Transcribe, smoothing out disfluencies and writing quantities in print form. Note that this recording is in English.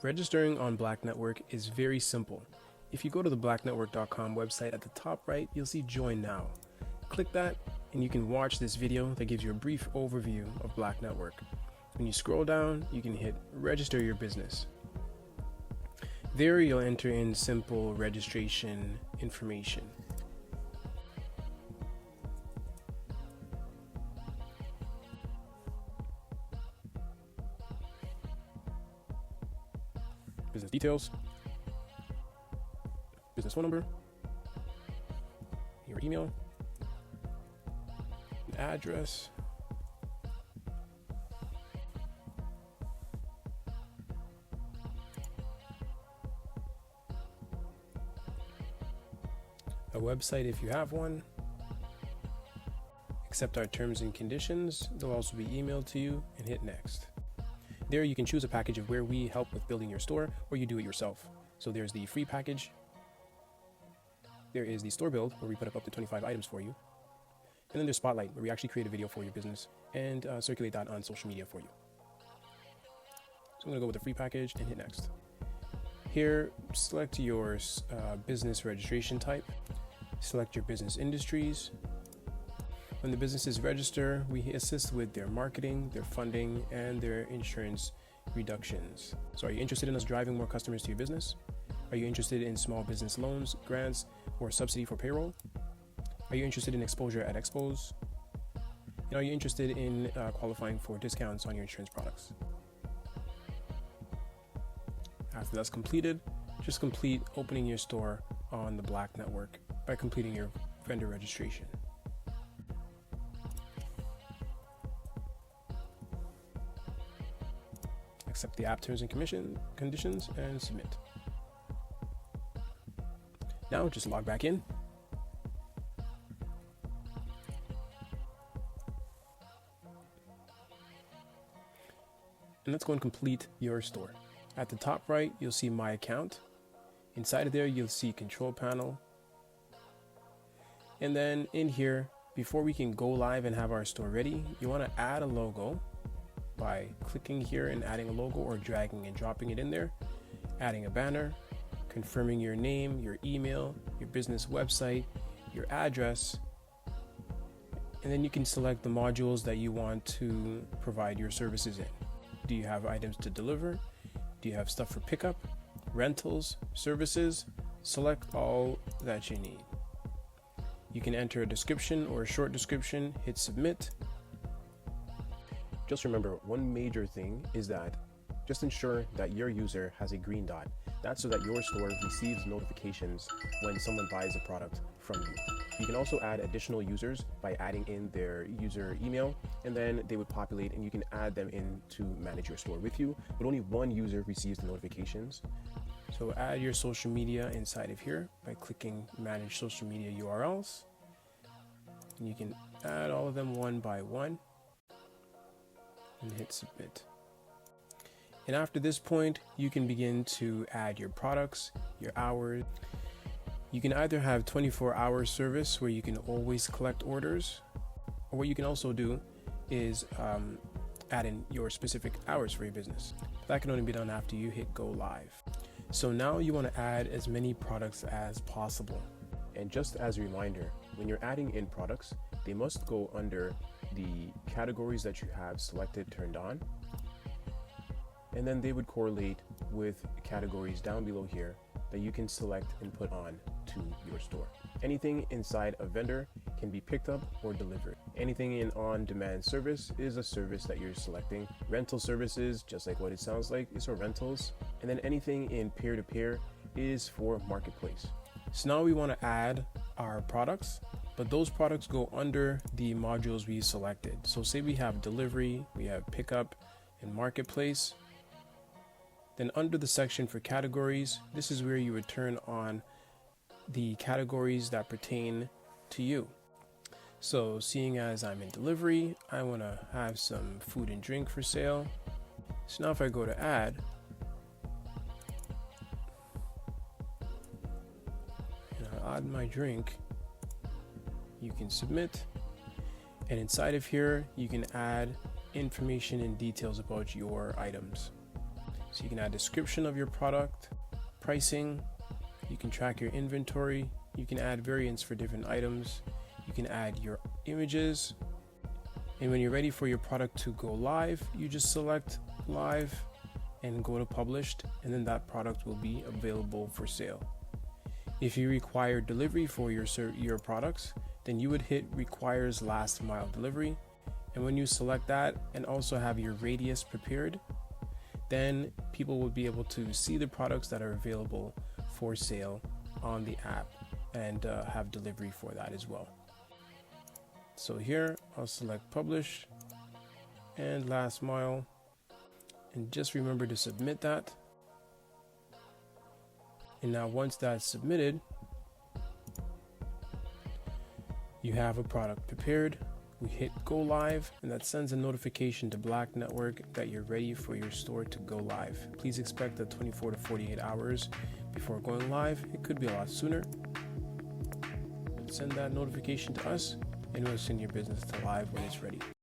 Registering on BLAC Network is very simple. If you go to the blacnetwork.com website, at the top right, you'll see Join Now. Click that and you can watch this video that gives you a brief overview of BLAC Network. When you scroll down, you can hit Register Your Business. There you'll enter in simple registration information. Business details, business phone number, your email, an address, a website if you have one, accept our terms and conditions. They'll also be emailed to you, and hit next. There you can choose a package of where we help with building your store, or you do it yourself. So there's the free package. There is the store build, where we put up to 25 items for you. And then there's Spotlight, where we actually create a video for your business and circulate that on social media for you. So I'm going to go with the free package and hit next. Here, select your business registration type. Select your business industries. When the businesses register, we assist with their marketing, their funding, and their insurance reductions. So are you interested in us driving more customers to your business? Are you interested in small business loans, grants, or subsidy for payroll? Are you interested in exposure at expos? And are you interested in qualifying for discounts on your insurance products? After that's completed, just complete opening your store on the BLAC Network by completing your vendor registration. Accept the app terms and conditions and submit. Now just log back in. And let's go and complete your store. At the top right, you'll see My Account. Inside of there, you'll see Control Panel. And then in here, before we can go live and have our store ready, you want to add a logo by clicking here and adding a logo, or dragging and dropping it in there, adding a banner, confirming your name, your email, your business website, your address, and then you can select the modules that you want to provide your services in. Do you have items to deliver? Do you have stuff for pickup, rentals, services? Select all that you need. You can enter a description or a short description, hit submit. Just remember, one major thing is that just ensure that your user has a green dot. That's so that your store receives notifications when someone buys a product from you. You can also add additional users by adding in their user email, and then they would populate and you can add them in to manage your store with you, but only one user receives the notifications. So add your social media inside of here by clicking Manage Social Media URLs. And you can add all of them one by one and hit submit. And after this point, you can begin to add your products, your hours. You can either have 24-hour service where you can always collect orders, or what you can also do is add in your specific hours for your business. That can only be done after you hit go live. So now you want to add as many products as possible. And just as a reminder, when you're adding in products, they must go under the categories that you have selected turned on, and then they would correlate with categories down below here that you can select and put on to your store. Anything inside a vendor can be picked up or delivered. Anything in on-demand service is a service that you're selecting. Rental services, just like what it sounds like, is for rentals. And then anything in peer-to-peer is for marketplace. So now we want to add our products, but those products go under the modules we selected. So say we have delivery, we have pickup, and marketplace. Then under the section for categories, this is where you would turn on the categories that pertain to you. So seeing as I'm in delivery, I want to have some food and drink for sale. So now if I go to add, and I add my drink, you can submit. And inside of here, you can add information and details about your items. So You can add description of your product, pricing, you can track your inventory, you can add variants for different items, you can add your images, and when you're ready for your product to go live, you just select live and go to published, and then that product will be available for sale. If you require delivery for your products, then you would hit requires last mile delivery, and when you select that and also have your radius prepared, then people will be able to see the products that are available for sale on the app and have delivery for that as well. So here I'll select publish and last mile, and just remember to submit that. And now once that's submitted, you have a product prepared. We hit go live, and that sends a notification to BLAC Network that you're ready for your store to go live. Please expect that 24 to 48 hours before going live. It could be a lot sooner. Send that notification to us, and we'll send your business to live when it's ready.